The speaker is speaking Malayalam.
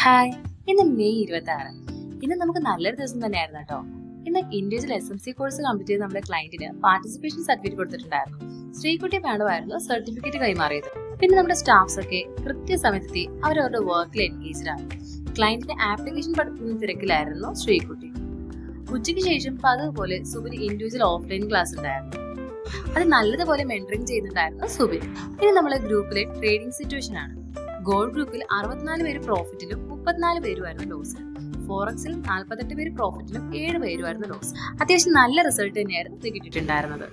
ഹായ്, ഇന്ന് മെയ് 26. ഇന്ന് നമുക്ക് നല്ലൊരു ദിവസം തന്നെയായിരുന്നു കേട്ടോ. ഇന്ന് ഇൻഡിവിജ്വൽ SMC കോഴ്സ് കംപ്ലീറ്റ് ചെയ്ത് നമ്മുടെ ക്ലയന്റിന് പാർട്ടിസിപ്പേഷൻ സർട്ടിഫിക്കറ്റ് കൊടുത്തിട്ടുണ്ടായിരുന്നു. ശ്രീകുട്ടി മാഡമായിരുന്നു സർട്ടിഫിക്കറ്റ് കൈമാറിയത്. പിന്നെ നമ്മുടെ സ്റ്റാഫ്സ് ഒക്കെ കൃത്യസമയത്തെത്തി അവരവരുടെ വർക്കിൽ എൻഗേജ്ഡ് ആണ്. ക്ലയന്റിന്റെ ആപ്ലിക്കേഷൻ പഠിപ്പിക്കുന്ന തിരക്കിലായിരുന്നു ശ്രീകുട്ടി. ഉച്ചയ്ക്ക് ശേഷം പതിവുപോലെ സുബിന് ഇൻഡിവിജ്വൽ ഓഫ്ലൈൻ ക്ലാസ് ഉണ്ടായിരുന്നു. അത് നല്ലതുപോലെ മെന്ററിംഗ് ചെയ്യുന്നുണ്ടായിരുന്നു സുബിൻ. ഇനി നമ്മളെ ഗ്രൂപ്പിലെ ട്രേഡിംഗ് സിറ്റുവേഷൻ ആണ്. ഗോൾഡ് ഗ്രൂപ്പിൽ 64 പേര് പ്രോഫിറ്റിലും 34 പേരുമായിരുന്നു ലോസ്. ഫോറക്സിൽ 48 പേര് പ്രോഫിറ്റിലും 7 പേരുമായിരുന്നു ലോസ്. അത്യാവശ്യം നല്ല റിസൾട്ട് തന്നെയായിരുന്നു കിട്ടിയിട്ടുണ്ടായിരുന്നത്.